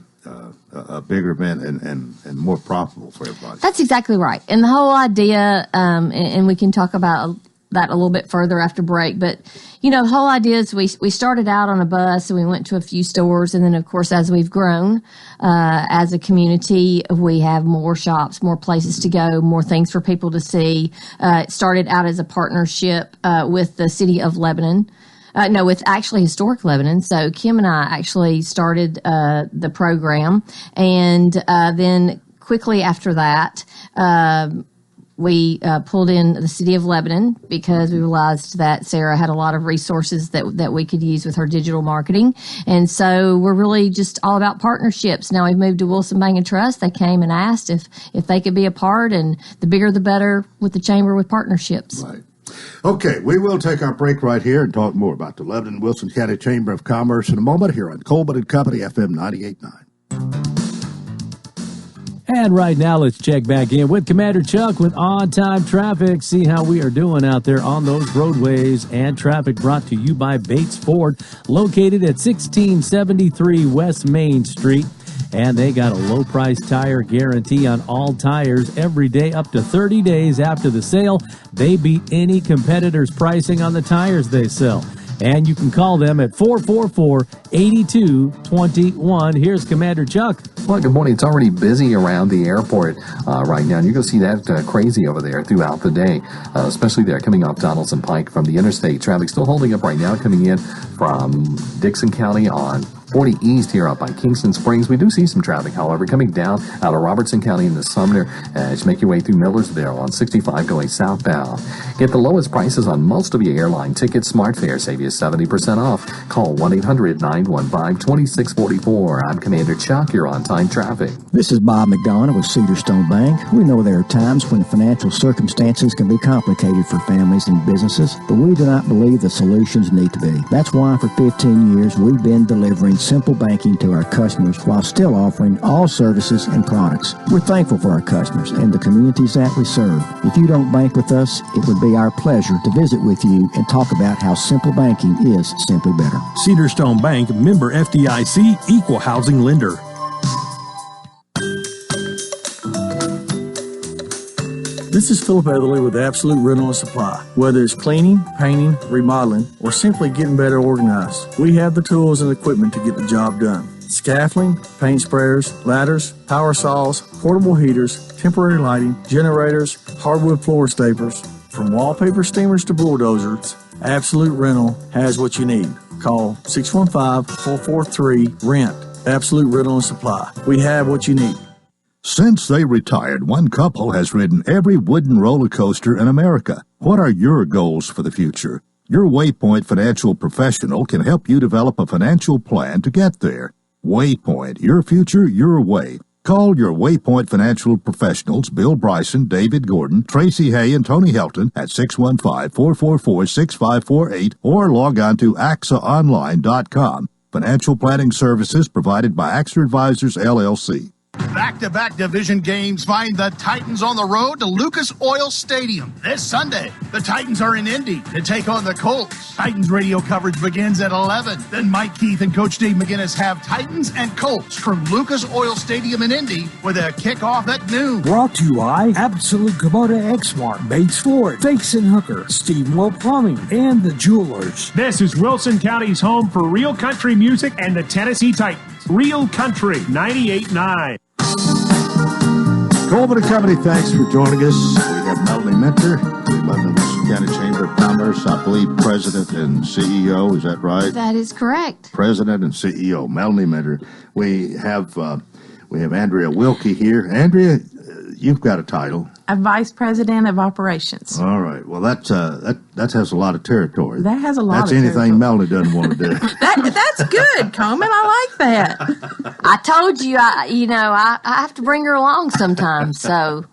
bigger event and more profitable for everybody. That's exactly right. And the whole idea, and we can talk about that a little bit further after break, but the whole idea is we started out on a bus and we went to a few stores, and then of course as we've grown as a community, we have more shops, more places to go, more things for people to see. It started out as a partnership with the City of Lebanon. With actually Historic Lebanon. So Kim and I actually started the program, and then quickly after that, we pulled in the City of Lebanon because we realized that Sarah had a lot of resources that we could use with her digital marketing. And so we're really just all about partnerships. Now we've moved to Wilson Bank and Trust. They came and asked if they could be a part, and the bigger the better with the chamber with partnerships. Right. Okay, we will take our break right here and talk more about the Lebanon and Wilson County Chamber of Commerce in a moment here on Coleman and Company, FM 98.9. And right now, let's check back in with Commander Chuck with On-Time Traffic. See how we are doing out there on those roadways. And traffic brought to you by Bates Ford, located at 1673 West Main Street. And they got a low-price tire guarantee on all tires every day up to 30 days after the sale. They beat any competitor's pricing on the tires they sell. And you can call them at 444-8221. Here's Commander Chuck. Well, good morning. It's already busy around the airport right now. And you're going to see that crazy over there throughout the day, especially there coming off Donaldson Pike from the interstate. Traffic still holding up right now, coming in from Dixon County on 40 East here up by Kingston Springs. We do see some traffic, however, coming down out of Robertson County into Sumner as you make your way through Millersville on 65 going southbound. Get the lowest prices on most of your airline tickets. SmartFare save you 70% off. Call 1-800-915-2644. I'm Commander Chuck. You're on time traffic. This is Bob McDonough with Cedarstone Bank. We know there are times when financial circumstances can be complicated for families and businesses, but we do not believe the solutions need to be. That's why for 15 years we've been delivering simple banking to our customers while still offering all services and products. We're thankful for our customers and the communities that we serve. If you don't bank with us, it would be our pleasure to visit with you and talk about how simple banking is simply better. Cedarstone Bank, member FDIC, equal housing lender. This is Philip Etherly with Absolute Rental and Supply. Whether it's cleaning, painting, remodeling, or simply getting better organized, we have the tools and equipment to get the job done. Scaffolding, paint sprayers, ladders, power saws, portable heaters, temporary lighting, generators, hardwood floor staplers, from wallpaper steamers to bulldozers, Absolute Rental has what you need. Call 615-443-RENT. Absolute Rental and Supply. We have what you need. Since they retired, one couple has ridden every wooden roller coaster in America. What are your goals for the future? Your Waypoint financial professional can help you develop a financial plan to get there. Waypoint, your future, your way. Call your Waypoint financial professionals, Bill Bryson, David Gordon, Tracy Hay, and Tony Helton at 615-444-6548 or log on to AXAOnline.com. Financial planning services provided by AXA Advisors, LLC. Back-to-back division games find the Titans on the road to Lucas Oil Stadium this Sunday. The Titans are in Indy to take on the Colts. Titans radio coverage begins at 11. Then Mike Keith and Coach Dave McGinnis have Titans and Colts from Lucas Oil Stadium in Indy with a kickoff at noon. Brought to you by Absolute Kubota Exmark, Bates Ford, Fakes and Hooker, Steve Will Plumbing, and the Jewelers. This is Wilson County's home for real country music and the Tennessee Titans. Real Country 98.9. Coleman and Company, thanks for joining us. We have Melanie Minter, the Lebanon County Chamber of Commerce, I believe President and CEO. Is that right? That is correct. President and CEO, Melanie Minter. We have Andrea Wilkie here. Andrea, you've got a title. A Vice President of Operations. All right. Well, that has a lot of territory. That has a lot That's of anything territory. Melanie doesn't want to do. That's good, Coleman. I like that. I told you, I have to bring her along sometimes. So,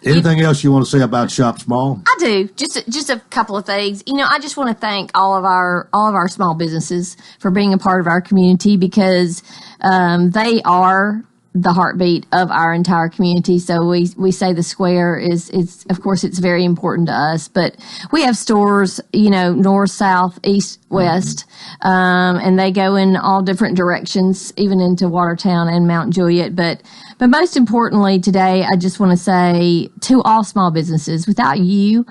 Anything else you want to say about Shop Small? I do. Just a couple of things. I just want to thank all of our small businesses for being a part of our community because they are the heartbeat of our entire community. So we say the square is of course it's very important to us, but we have stores, north, south, east, west, and they go in all different directions, even into Watertown and Mount Juliet. But most importantly today, I just want to say to all small businesses, without you,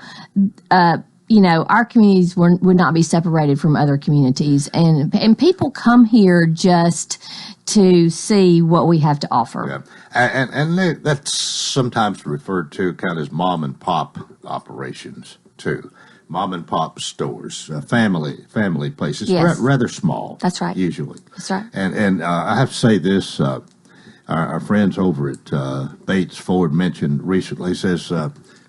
our communities would not be separated from other communities, and people come here just to see what we have to offer. Yeah. And that's sometimes referred to kind of as mom and pop operations too. Mom and pop stores, family places, Yes. rather small. That's right. Usually. That's right. And I have to say this, our friends over at Bates Ford mentioned recently, says,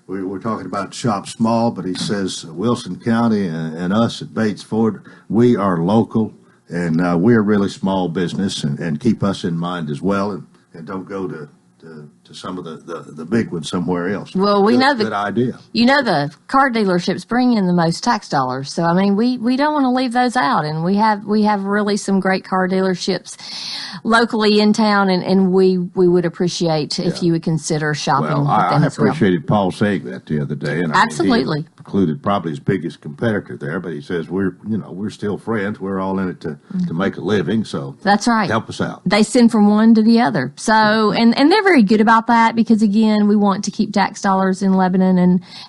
we were talking about Shop Small, but he says Wilson County and us at Bates Ford, we are local. And we're really small business, and keep us in mind as well, and don't go to some of the big ones somewhere else. Well, we know good idea. The car dealerships bring in the most tax dollars, so I mean we don't want to leave those out, and we have really some great car dealerships locally in town, and we would appreciate if you would consider shopping with them I as well. appreciated Paul saying that the other day, and Absolutely. He included probably his biggest competitor there, but he says we're still friends. We're all in it to make a living, so That's right. help us out. They send from one to the other. So, and they're very good about that because, again, we want to keep tax dollars in Lebanon,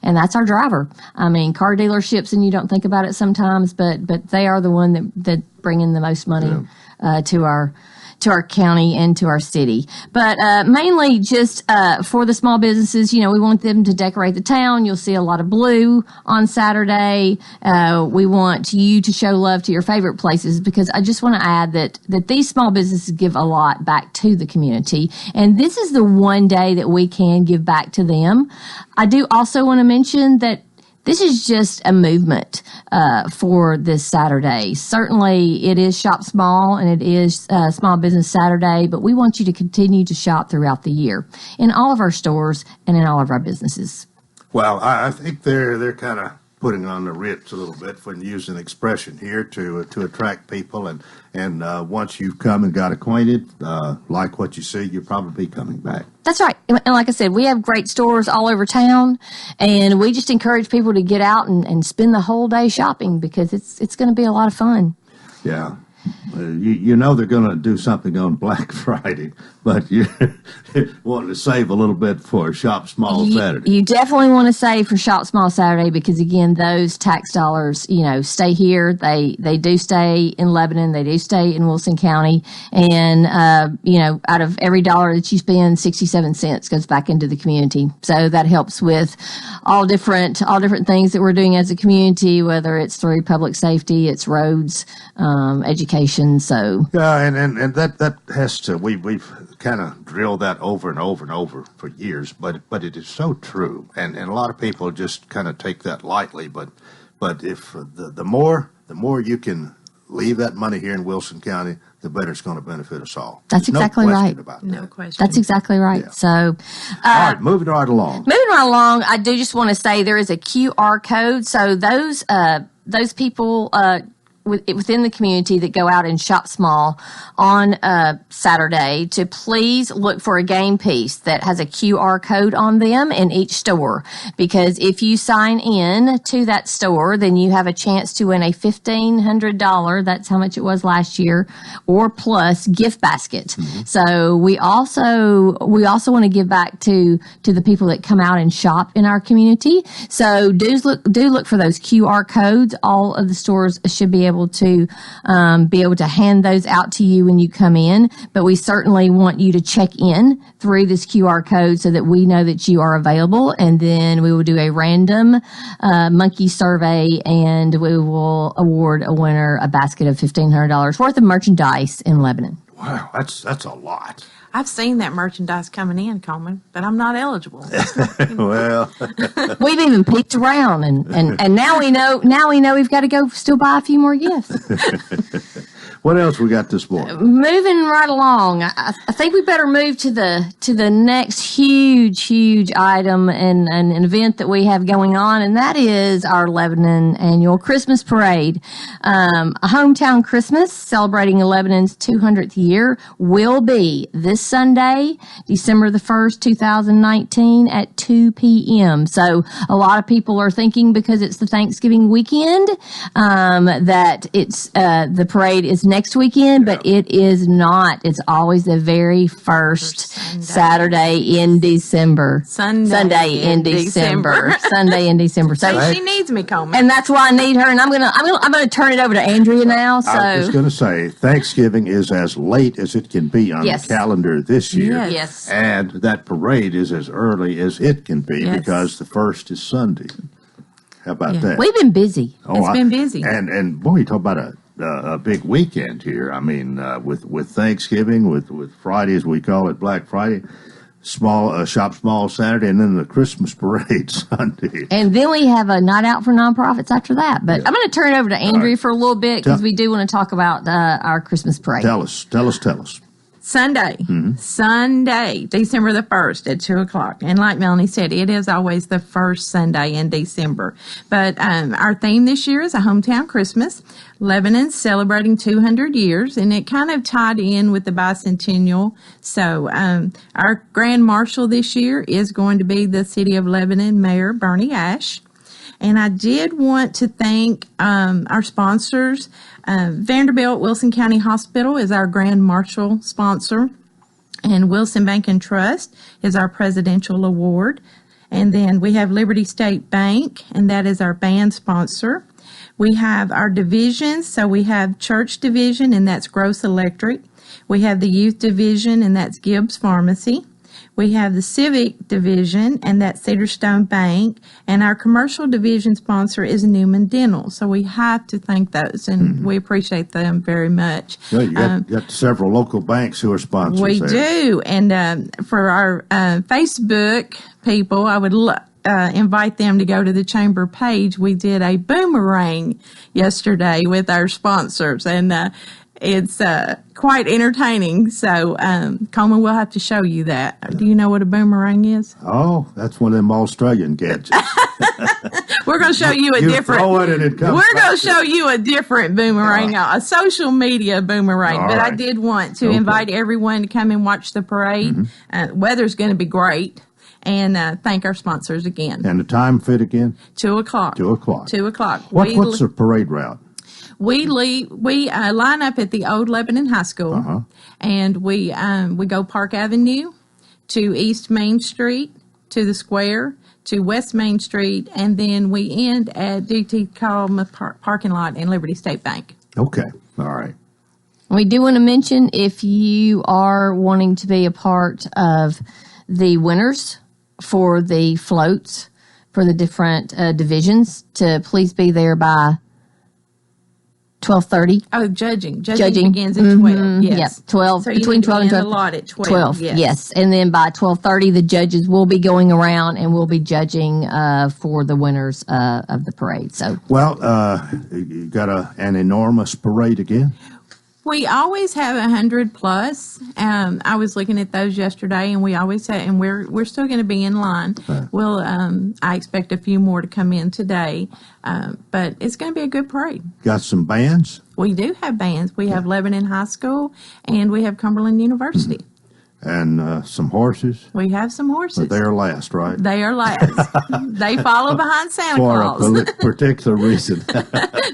and that's our driver. I mean, car dealerships, and you don't think about it sometimes, but they are the one that bring in the most money to our county and to our city. But mainly just for the small businesses, we want them to decorate the town. You'll see a lot of blue on Saturday. We want you to show love to your favorite places because I just want to add that these small businesses give a lot back to the community. And this is the one day that we can give back to them. I do also want to mention that this is just a movement for this Saturday. Certainly, it is Shop Small and it is Small Business Saturday, but we want you to continue to shop throughout the year in all of our stores and in all of our businesses. Well, I think they're kind of putting on the Ritz a little bit, for using an expression here, to attract people. And once you've come and got acquainted, like what you see, you'll probably be coming back. That's right. And like I said, we have great stores all over town, and we just encourage people to get out and spend the whole day shopping because it's going to be a lot of fun. Yeah. They're going to do something on Black Friday, but you want to save a little bit for Shop Small Saturday. You definitely want to save for Shop Small Saturday because, again, those tax dollars, stay here. They do stay in Lebanon. They do stay in Wilson County. And, out of every dollar that you spend, 67 cents goes back into the community. So that helps with all different things that we're doing as a community, whether it's through public safety, it's roads, education. So and that has to we've kind of drilled that over and over and over for years, but it is so true, and a lot of people just kind of take that lightly. But if the more you can leave that money here in Wilson County, the better it's going to benefit us all. That's There's exactly no right. About no that. question. That's exactly right. Yeah. So, all right, moving right along. I do just want to say there is a QR code. So those people within the community that go out and shop small on Saturday to please look for a game piece that has a QR code on them in each store. Because if you sign in to that store, then you have a chance to win a $1,500, that's how much it was last year, or plus gift basket. Mm-hmm. So we also want to give back to the people that come out and shop in our community. So do look for those QR codes. All of the stores should be able to hand those out to you when you come in. But we certainly want you to check in through this QR code so that we know that you are available. And then we will do a random monkey survey, and we will award a winner a basket of $1,500 worth of merchandise in Lebanon. Wow, that's a lot. I've seen that merchandise coming in, Coleman, but I'm not eligible. Well, we've even peeked around, and now we know we've got to go still buy a few more gifts. What else we got this morning? Moving right along, I think we better move to the next huge item and an event that we have going on, and that is our Lebanon annual Christmas parade. A hometown Christmas celebrating Lebanon's 200th year will be this Sunday, December the 1st, 2019 at 2 p.m. So a lot of people are thinking, because it's the Thanksgiving weekend, that it's the parade is next weekend, but it is not. It's always the very first Saturday in December. Sunday in December. Sunday in December. So she needs me, Coleman, and that's why I need her. And I'm gonna turn it over to Andrea now. So I was going to say Thanksgiving is as late as it can be on the calendar this year. Yes. And that parade is as early as it can be because the first is Sunday. How about that? We've been busy. It's been busy. And boy, you talk about a big weekend here. I mean, with Thanksgiving, with Friday, as we call it, Black Friday, shop small Saturday, and then the Christmas parade Sunday. And then we have a night out for nonprofits after that. But I'm going to turn it over to Andrea for a little bit, because we do want to talk about our Christmas parade. Tell us. Sunday, December the 1st at 2 o'clock. And like Melanie said, it is always the first Sunday in December. But our theme this year is a hometown Christmas. Lebanon's celebrating 200 years, and it kind of tied in with the bicentennial. So our Grand Marshal this year is going to be the City of Lebanon Mayor Bernie Ash. And I did want to thank our sponsors. Vanderbilt Wilson County Hospital is our Grand Marshal sponsor, and Wilson Bank and Trust is our Presidential Award. And then we have Liberty State Bank, and that is our band sponsor. We have our divisions, so we have Church Division, and that's Gross Electric. We have the Youth Division, and that's Gibbs Pharmacy. We have the Civic Division, and that's Cedarstone Bank. And our commercial division sponsor is Newman Dental. So we have to thank those, and we appreciate them very much. Well, you got several local banks who are sponsors. We do. And for our Facebook people, I would invite them to go to the chamber page. We did a boomerang yesterday with our sponsors, and it's quite entertaining. So, Coleman, we'll have to show you that. Do you know what a boomerang is? Oh, that's one of them Australian gadgets. We're going to show you a different. Throw it and it comes we're going to show you a different boomerang, a social media boomerang. All but right. I did want to invite everyone to come and watch the parade. Weather's going to be great. And thank our sponsors again. And the time fit again? 2 o'clock. 2 o'clock. 2 o'clock. What's the parade route? We line up at the old Lebanon High School, and we go Park Avenue to East Main Street to the square to West Main Street, and then we end at DT Coleman parking lot in Liberty State Bank. Okay, all right. We do want to mention, if you are wanting to be a part of the winners for the floats for the different divisions, to please be there by 12:30. Oh, judging begins at 12. Yes. Yep, 12. So between 12 and 12. A lot at 12. Yes. And then by 12:30, the judges will be going around and will be judging for the winners of the parade. So, well, you got an enormous parade again. We always have 100 plus. I was looking at those yesterday, and we always have, and we're still going to be in line. We'll, I expect a few more to come in today, but it's going to be a good parade. Got some bands? We do have bands. We have Lebanon High School, and we have Cumberland University. And some horses? We have some horses. But they're last, right? They are last. They follow behind Santa Claus. For a particular reason.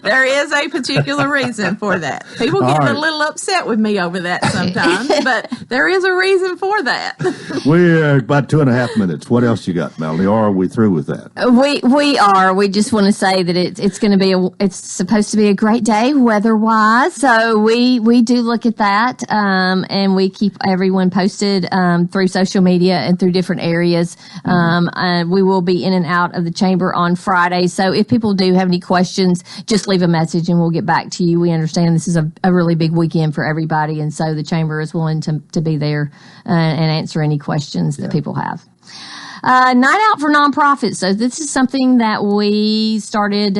There is a particular reason for that. People get a little upset with me over that sometimes, but there is a reason for that. We're about 2.5 minutes. What else you got, Melanie? Or are we through with that? We are. We just want to say that it's going to be it's supposed to be a great day weather-wise. So we do look at that, and we keep everyone posted through social media and through different areas. We will be in and out of the chamber on Friday. So if people do have any questions, just leave a message and we'll get back to you. We understand this is a really big weekend for everybody. And so the chamber is willing to be there and answer any questions that people have. Night out for nonprofits. So this is something that we started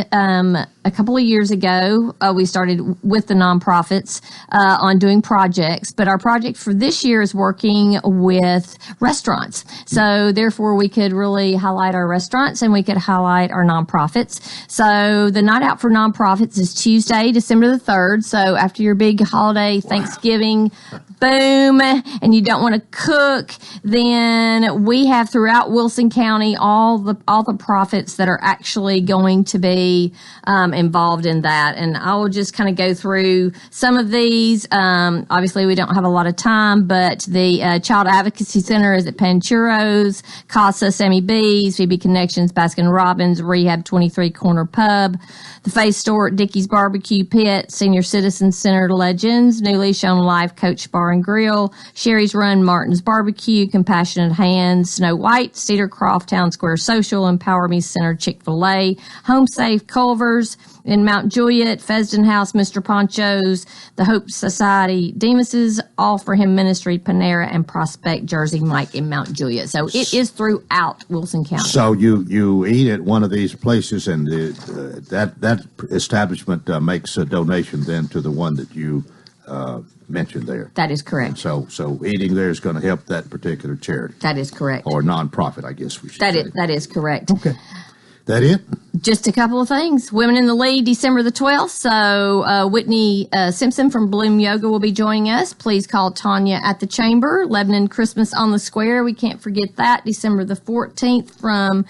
a couple of years ago. We started with the nonprofits on doing projects, but our project for this year is working with restaurants. So therefore, we could really highlight our restaurants and we could highlight our nonprofits. So the Night Out for Nonprofits is Tuesday, December the 3rd. So after your big holiday, Thanksgiving, boom, and you don't want to cook, then we have throughout Wilson County all the profits that are actually going to be involved in that. And I will just kind of go through some of these. Obviously, we don't have a lot of time, but the Child Advocacy Center is at Panchuros, Casa Sammy B's, Phoebe Connections, Baskin Robbins, Rehab 23 Corner Pub, the Face Store at Dickey's Barbecue Pit, Senior Citizen Center Legends, New Leash on Life Coach Bar and Grill, Sherry's Run Martin's Barbecue, Compassionate Hands, Snow White, Cedar Croft Town Square Social, Empower Me Center Chick-fil-A, Home Safe Culver's in Mount Juliet, Fesden House, Mr. Poncho's, the Hope Society, Demas's, All for Him Ministry, Panera, and Prospect Jersey Mike in Mount Juliet. So it is throughout Wilson County. So you eat at one of these places, and that establishment makes a donation then to the one that you mentioned there. That is correct. So eating there is going to help that particular charity. That is correct. Or nonprofit, I guess we should say. That is correct. Okay. That it? Just a couple of things. Women in the Lead, December the 12th. So Whitney Simpson from Bloom Yoga will be joining us. Please call Tanya at the chamber. Lebanon Christmas on the Square. We can't forget that. December the 14th from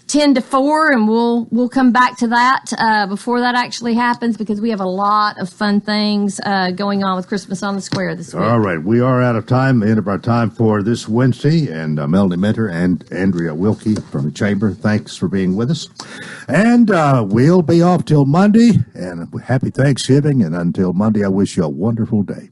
10 to 4, and we'll come back to that before that actually happens, because we have a lot of fun things going on with Christmas on the Square this week. All right, we are out of time, the end of our time for this Wednesday, and Melanie Minter and Andrea Wilkie from the Chamber, thanks for being with us. And we'll be off till Monday, and happy Thanksgiving, and until Monday, I wish you a wonderful day.